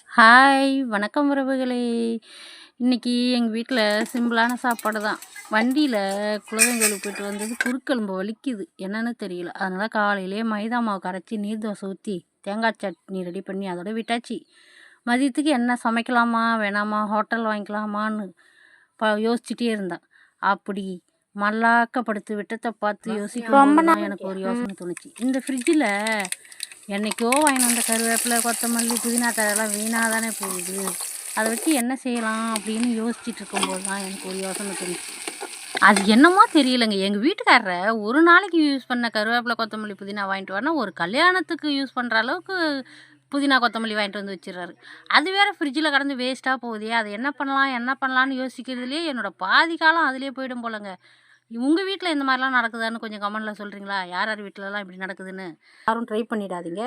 Hi வணக்கம் உறவுகளே. இன்னைக்கு எங்கள் வீட்டில் சிம்பிளான சாப்பாடு தான். வண்டியில் குலதெய்வங்களுக்கு போயிட்டு வந்தது குறுக்கெலும்பு வலிக்குது, என்னன்னு தெரியல. அதனால் காலையிலே மைதா மாவு கரைச்சி நீர் தோசை ஊற்றி தேங்காய் சட்னி ரெடி பண்ணி அதோட விட்டாச்சு. மதியத்துக்கு என்ன சமைக்கலாமா வேணாமா, ஹோட்டல் வாங்கிக்கலாமான்னு யோசிச்சுட்டே இருந்தேன். அப்படி மல்லாக்கப்படுத்து விட்டத்தை பார்த்து யோசிக்கும் தான் எனக்கு ஒரு யோசனை தோணுச்சு. இந்த ஃப்ரிட்ஜில் என்னைக்கோ வாங்கிட்டு வந்த கருவேப்பிலை, கொத்தமல்லி, புதினா தழையெல்லாம் வீணாக தானே போகுது. அதை வச்சு என்ன செய்யலாம் அப்படின்னு யோசிச்சுட்டு இருக்கும்போது தான் எனக்கு ஒரு யோசனை தோணுச்சு. அது என்னமோ தெரியலைங்க, எங்கள் வீட்டுக்காரரை ஒரு நாளைக்கு யூஸ் பண்ண கருவேப்பிலை, கொத்தமல்லி, புதினா வாங்கிட்டு வரனா ஒரு கல்யாணத்துக்கு யூஸ் பண்ணுற அளவுக்கு புதினா கொத்தமல்லி வாங்கிட்டு வந்து வச்சிடறாரு. அது வேறு ஃப்ரிட்ஜில் கடந்து வேஸ்ட்டாக போகுதே, அதை என்ன பண்ணலான்னு யோசிக்கிறதுலேயே என்னோடய பாதி காலம் அதிலே போயிடும் போலங்க. உங்கள் வீட்டில் இந்த மாதிரிலாம் நடக்குதான்னு கொஞ்சம் கமெண்டில் சொல்கிறீங்களா? யார் யார் வீட்டிலலாம் இப்படி நடக்குதுன்னு. யாரும் ட்ரை பண்ணிடாதீங்க.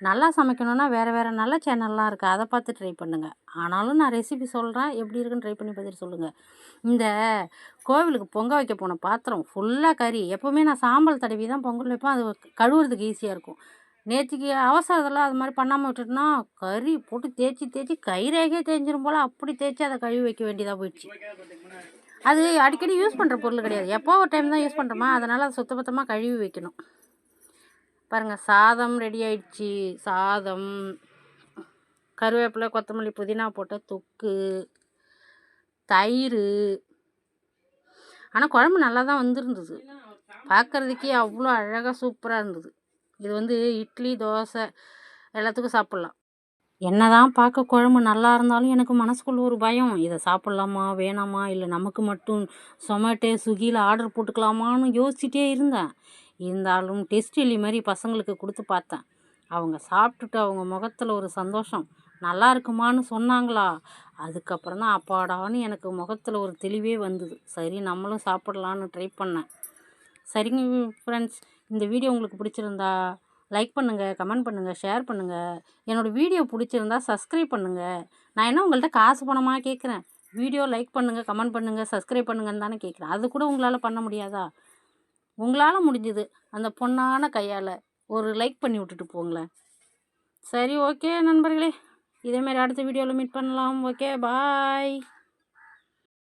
நல்லா சமைக்கணுன்னா வேறு நல்ல சேனல்லாம் இருக்குது, அதை பார்த்து ட்ரை பண்ணுங்கள். ஆனாலும் நான் ரெசிபி சொல்கிறேன், எப்படி இருக்குன்னு ட்ரை பண்ணி பார்த்துட்டு சொல்லுங்கள். இந்த கோவிலுக்கு பொங்க வைக்க போன பாத்திரம் ஃபுல்லாக கறி. எப்போவுமே நான் சாம்பல் தடவி தான் பொங்கல் வைப்பேன், அது கழுவுறதுக்கு ஈஸியாக இருக்கும். நேற்றுக்கு அவசரத்தில் அது மாதிரி பண்ணாமல் விட்டுட்டுனா கறி போட்டு தேய்ச்சி கைரேகே தேய்ஞ்சிரும் போல், அப்படி தேய்ச்சி அதை கழுவி வைக்க வேண்டியதாக போயிடுச்சு. அது அடிக்கடி யூஸ் பண்ணுற பொருள் கிடையாது, எப்போ ஒரு டைம் தான் யூஸ் பண்ணுறோமா, அதனால் அதை சுத்தபத்தமாக கழுவி வைக்கணும். பாருங்கள், சாதம் ரெடி ஆயிடுச்சு. சாதம், கருவேப்பிலை, கொத்தமல்லி, புதினா போட்ட தொக்கு, தயிர். ஆனால் குழம்பு நல்லா தான் வந்துருந்தது, பார்க்குறதுக்கே அவ்வளோ அழகாக சூப்பராக இருந்தது. இது இட்லி, தோசை எல்லாத்துக்கும் சாப்பிட்லாம். என்னதான் பார்க்க குழம்பு நல்லா இருந்தாலும் எனக்கு மனசுக்குள்ள ஒரு பயம். இதை சாப்பிட்லாமா வேணாமா, இல்லை நமக்கு மட்டும் சொமேட்டோ ஸ்விக்கியில் ஆர்டர் போட்டுக்கலாமான்னு யோசிச்சுட்டே இருந்தேன். இருந்தாலும் டெஸ்ட் எலி மாதிரி பசங்களுக்கு கொடுத்து பார்த்தேன். அவங்க சாப்பிட்டுட்டு அவங்க முகத்தில் ஒரு சந்தோஷம். நல்லா இருக்குமான்னு சொன்னாங்களா, அதுக்கப்புறம் தான் அப்பாடான்னு எனக்கு முகத்தில் ஒரு தெளிவே வந்தது. சரி, நம்மளும் சாப்பிட்லான்னு ட்ரை பண்ணேன். சரிங்க ஃப்ரெண்ட்ஸ், இந்த வீடியோ உங்களுக்கு பிடிச்சிருந்தா லைக் பண்ணுங்கள், கமெண்ட் பண்ணுங்கள், ஷேர் பண்ணுங்கள். என்னோடய வீடியோ பிடிச்சிருந்தா சப்ஸ்கிரைப் பண்ணுங்கள். நான் என்ன உங்கள்கிட்ட காசு பணமாக கேட்குறேன்? வீடியோ லைக் பண்ணுங்கள், கமெண்ட் பண்ணுங்கள், சப்ஸ்கிரைப் பண்ணுங்கன்னு தானே கேட்குறேன். அது கூட உங்களால் பண்ண முடியாதா? உங்களால் முடிஞ்சுது, அந்த பொண்ணான கையால் ஒரு லைக் பண்ணி விட்டுட்டு போங்களேன். சரி, ஓகே நண்பர்களே, இதேமாரி அடுத்த வீடியோவில் மீட் பண்ணலாம். ஓகே, பாய்.